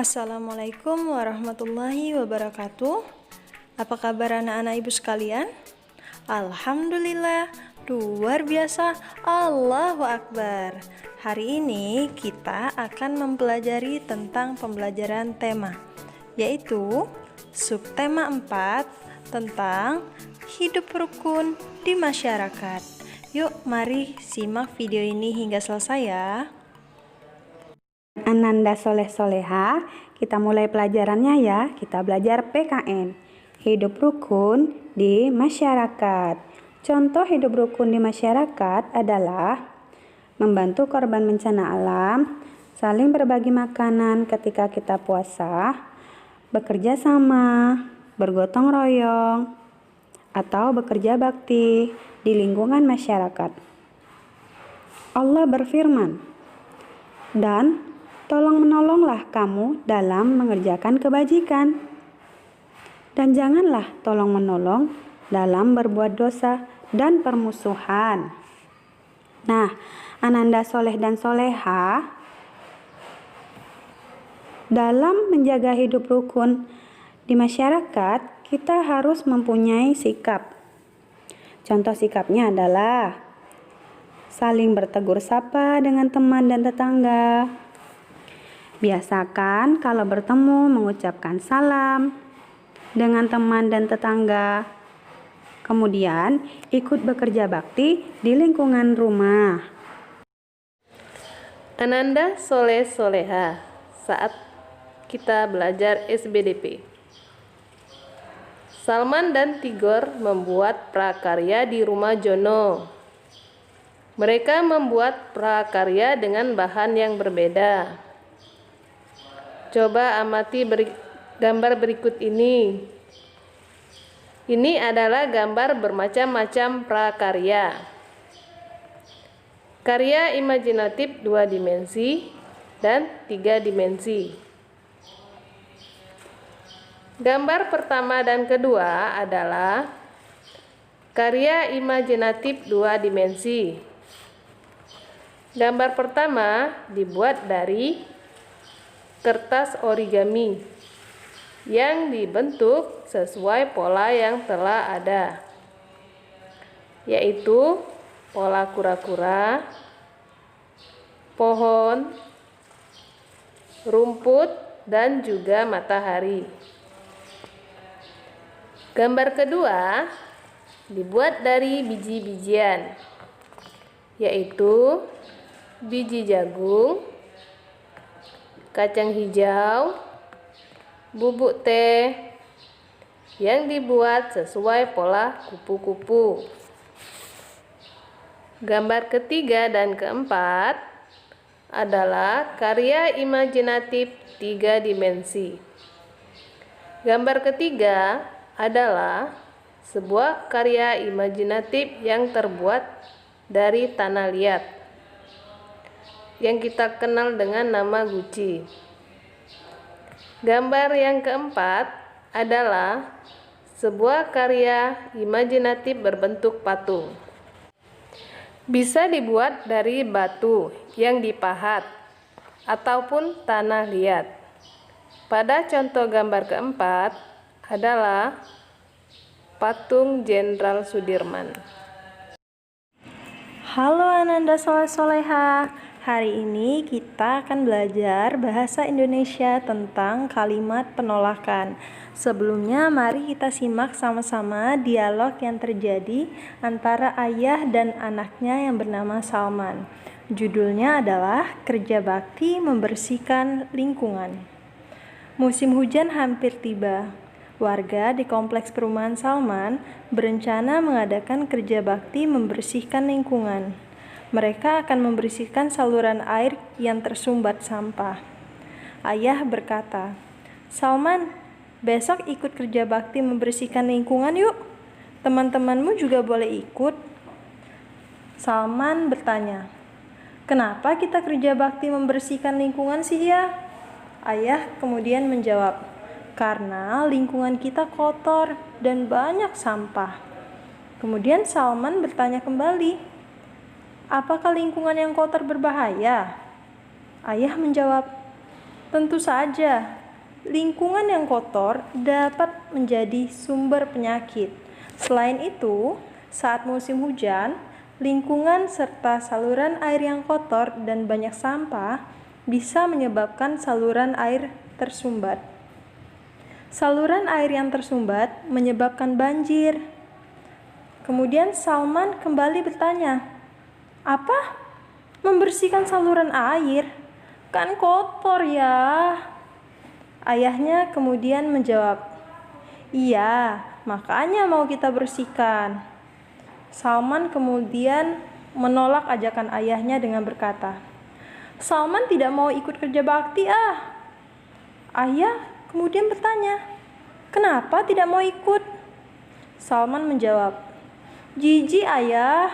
Assalamualaikum warahmatullahi wabarakatuh. Apa kabar anak-anak ibu sekalian? Alhamdulillah, luar biasa, Allahu Akbar. Hari ini kita akan mempelajari tentang pembelajaran tema, yaitu subtema 4 tentang hidup rukun di masyarakat. Yuk, mari simak video ini hingga selesai ya. Ananda Soleh Soleha, kita mulai pelajarannya ya. Kita belajar PKN, hidup rukun di masyarakat. Contoh hidup rukun di masyarakat adalah membantu korban bencana alam, saling berbagi makanan ketika kita puasa, bekerja sama, bergotong royong, atau bekerja bakti di lingkungan masyarakat. Allah berfirman, dan tolong-menolonglah kamu dalam mengerjakan kebajikan, dan janganlah tolong-menolong dalam berbuat dosa dan permusuhan. Nah, Ananda Soleh dan Soleha, dalam menjaga hidup rukun di masyarakat, kita harus mempunyai sikap. Contoh sikapnya adalah saling bertegur sapa dengan teman dan tetangga. Biasakan kalau bertemu mengucapkan salam dengan teman dan tetangga. Kemudian ikut bekerja bakti di lingkungan rumah. Ananda Soleh Soleha saat kita belajar SBDP. Salman dan Tigor membuat prakarya di rumah Jono. Mereka membuat prakarya dengan bahan yang berbeda. Coba amati gambar berikut ini. Ini adalah gambar bermacam-macam prakarya. Karya imajinatif 2 dimensi dan 3 dimensi. Gambar pertama dan kedua adalah karya imajinatif 2 dimensi. Gambar pertama dibuat dari kertas origami yang dibentuk sesuai pola yang telah ada, yaitu pola kura-kura, pohon, rumput, dan juga matahari. Gambar kedua dibuat dari biji-bijian, yaitu biji jagung, kacang hijau, bubuk teh yang dibuat sesuai pola kupu-kupu. Gambar ketiga dan keempat adalah karya imajinatif 3 dimensi. Gambar ketiga adalah sebuah karya imajinatif yang terbuat dari tanah liat, yang kita kenal dengan nama guci. Gambar yang keempat adalah sebuah karya imajinatif berbentuk patung. Bisa dibuat dari batu yang dipahat ataupun tanah liat. Pada contoh gambar keempat adalah patung Jenderal Sudirman. Halo Ananda Soleh Soleha. Hari ini kita akan belajar bahasa Indonesia tentang kalimat penolakan. Sebelumnya mari kita simak sama-sama dialog yang terjadi antara ayah dan anaknya yang bernama Salman. Judulnya adalah Kerja Bakti Membersihkan Lingkungan. Musim hujan hampir tiba. Warga di kompleks perumahan Salman berencana mengadakan kerja bakti membersihkan lingkungan. Mereka akan membersihkan saluran air yang tersumbat sampah. Ayah berkata, "Salman, besok ikut kerja bakti membersihkan lingkungan yuk. Teman-temanmu juga boleh ikut." Salman bertanya, "Kenapa kita kerja bakti membersihkan lingkungan sih ya?" Ayah kemudian menjawab, "Karena lingkungan kita kotor dan banyak sampah." Kemudian Salman bertanya kembali, "Apakah lingkungan yang kotor berbahaya?" Ayah menjawab, Tentu saja, lingkungan yang kotor dapat menjadi sumber penyakit. Selain itu, saat musim hujan, lingkungan serta saluran air yang kotor dan banyak sampah bisa menyebabkan saluran air tersumbat. Saluran air yang tersumbat menyebabkan banjir. Kemudian Salman kembali bertanya, "Apa? Membersihkan saluran air? Kan kotor ya?" Ayahnya kemudian menjawab, "Iya, makanya mau kita bersihkan." Salman kemudian menolak ajakan ayahnya dengan berkata, "Salman tidak mau ikut kerja bakti ah." Ayah kemudian bertanya, "Kenapa tidak mau ikut?" Salman menjawab, "Jijik ayah,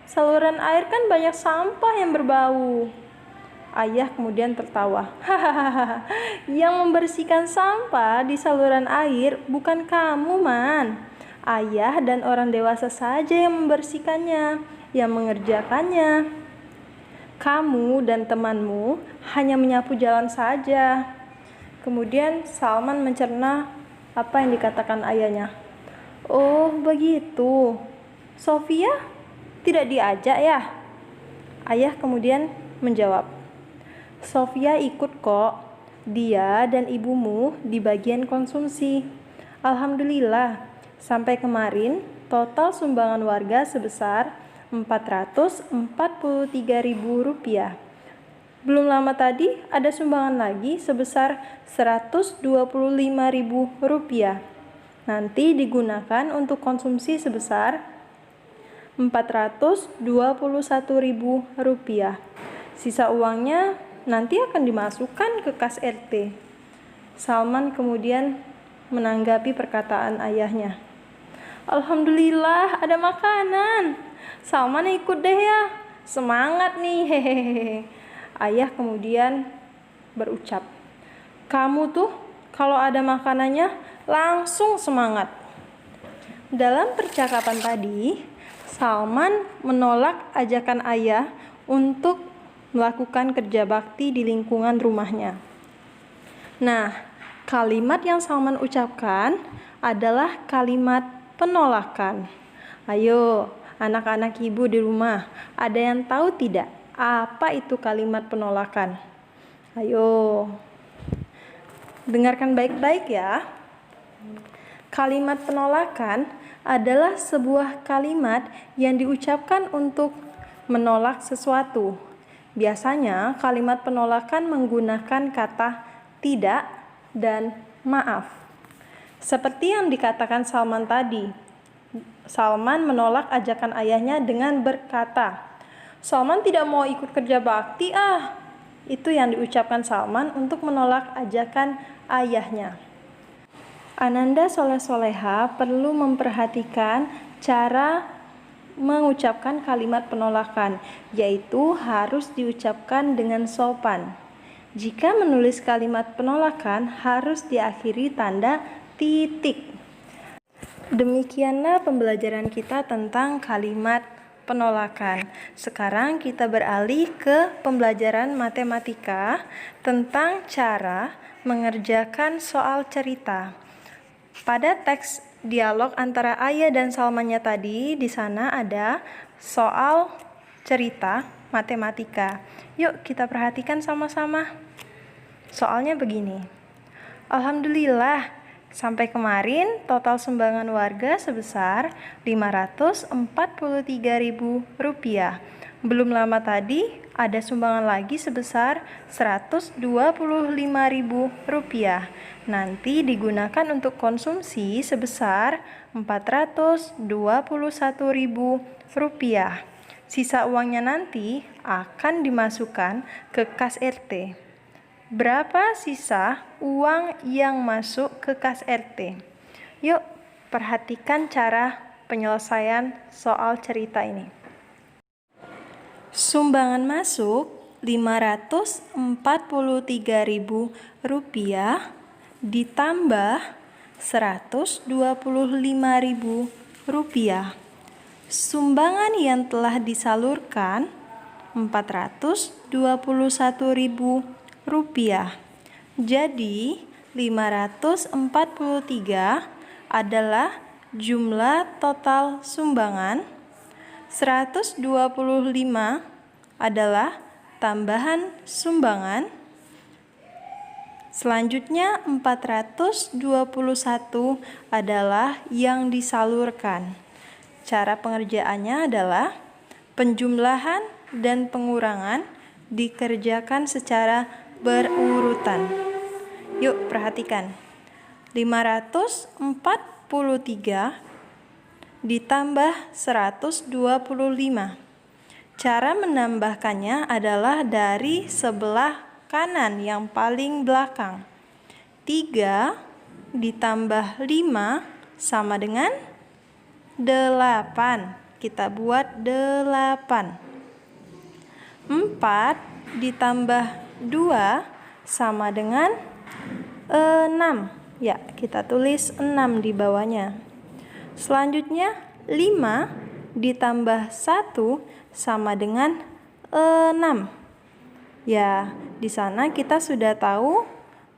saluran air kan banyak sampah yang berbau." Ayah kemudian tertawa, "Hahaha, yang membersihkan sampah di saluran air bukan kamu, Man. Ayah dan orang dewasa saja yang membersihkannya, yang mengerjakannya. Kamu dan temanmu hanya menyapu jalan saja." Kemudian Salman mencerna apa yang dikatakan ayahnya. "Oh, begitu. Sofia tidak diajak ya?" Ayah kemudian menjawab, "Sofia ikut kok. Dia dan ibumu di bagian konsumsi. Alhamdulillah, sampai kemarin total sumbangan warga sebesar Rp443.000. Belum lama tadi ada sumbangan lagi sebesar Rp125.000. Nanti digunakan untuk konsumsi sebesar Rp421.000. Sisa uangnya nanti akan dimasukkan ke kas RT." Salman kemudian menanggapi perkataan ayahnya, "Alhamdulillah ada makanan. Salman ikut deh ya. Semangat nih, hehehe." Ayah kemudian berucap, "Kamu tuh kalau ada makanannya langsung semangat." Dalam percakapan tadi, Salman menolak ajakan ayah untuk melakukan kerja bakti di lingkungan rumahnya. Nah, kalimat yang Salman ucapkan adalah kalimat penolakan. Ayo, anak-anak ibu di rumah, ada yang tahu tidak apa itu kalimat penolakan? Ayo, dengarkan baik-baik ya. Kalimat penolakan adalah sebuah kalimat yang diucapkan untuk menolak sesuatu. Biasanya kalimat penolakan menggunakan kata tidak dan maaf. Seperti yang dikatakan Salman tadi. Salman menolak ajakan ayahnya dengan berkata, "Salman tidak mau ikut kerja bakti ah." Itu yang diucapkan Salman untuk menolak ajakan ayahnya. Ananda Soleh-Soleha perlu memperhatikan cara mengucapkan kalimat penolakan, yaitu harus diucapkan dengan sopan. Jika menulis kalimat penolakan, harus diakhiri tanda titik. Demikianlah pembelajaran kita tentang kalimat penolakan. Sekarang kita beralih ke pembelajaran matematika tentang cara mengerjakan soal cerita. Pada teks dialog antara ayah dan Salmannya tadi, di sana ada soal cerita matematika. Yuk kita perhatikan sama-sama. Soalnya begini. Alhamdulillah, sampai kemarin total sumbangan warga sebesar Rp543.000. Belum lama tadi ada sumbangan lagi sebesar Rp125.000. Nanti digunakan untuk konsumsi sebesar Rp421.000. Sisa uangnya nanti akan dimasukkan ke kas RT. Berapa sisa uang yang masuk ke kas RT? Yuk, perhatikan cara penyelesaian soal cerita ini. Sumbangan masuk Rp543.000 ditambah Rp125.000. Sumbangan yang telah disalurkan Rp421.000. Jadi 543 adalah jumlah total sumbangan, 125 adalah tambahan sumbangan, selanjutnya 421 adalah yang disalurkan. Cara pengerjaannya adalah penjumlahan dan pengurangan dikerjakan secara berurutan. Yuk perhatikan. 543 ditambah 125. Cara menambahkannya adalah dari sebelah kanan yang paling belakang. 3 ditambah 5 sama dengan 8. Kita buat 8. 4 ditambah 2 sama dengan 6. Ya, kita tulis 6 di bawahnya. Selanjutnya 5 ditambah 1 sama dengan 6. Ya, di sana kita sudah tahu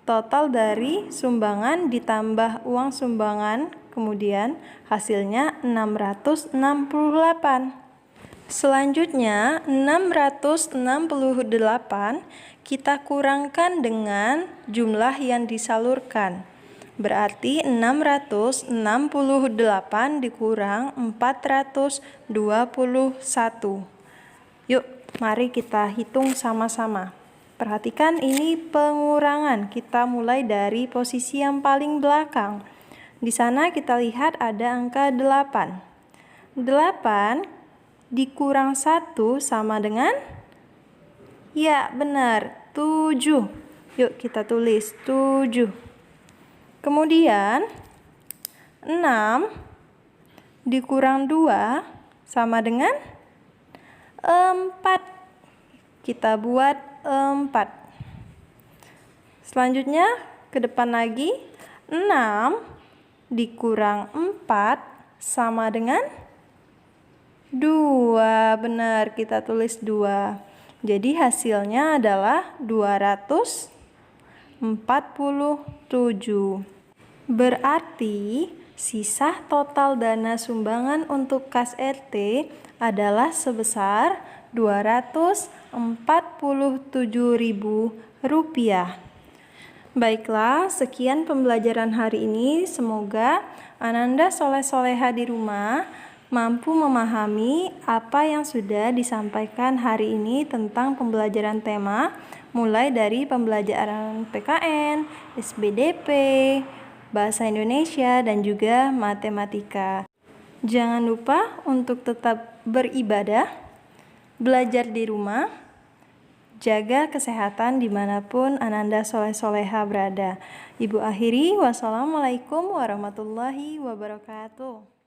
total dari sumbangan ditambah uang sumbangan, kemudian hasilnya 668. Selanjutnya 668 kita kurangkan dengan jumlah yang disalurkan. Berarti 668 dikurang 421. Yuk, mari kita hitung sama-sama. Perhatikan ini pengurangan. Kita mulai dari posisi yang paling belakang. Di sana kita lihat ada angka 8. 8 dikurang 1 sama dengan? Ya, benar, 7. Yuk kita tulis 7. Kemudian 6 dikurang 2 sama dengan 4. Kita buat 4. Selanjutnya ke depan lagi, 6 dikurang 4 sama dengan 2. Benar, kita tulis 2. Jadi hasilnya adalah 247. Berarti sisa total dana sumbangan untuk kas RT adalah sebesar Rp247.000. Baiklah, sekian pembelajaran hari ini. Semoga Ananda soleh-soleha di rumah mampu memahami apa yang sudah disampaikan hari ini tentang pembelajaran tema, mulai dari pembelajaran PKN, SBDP, Bahasa Indonesia, dan juga matematika. Jangan lupa untuk tetap beribadah, belajar di rumah, jaga kesehatan dimanapun Ananda soleh-soleha berada. Ibu akhiri, wassalamualaikum warahmatullahi wabarakatuh.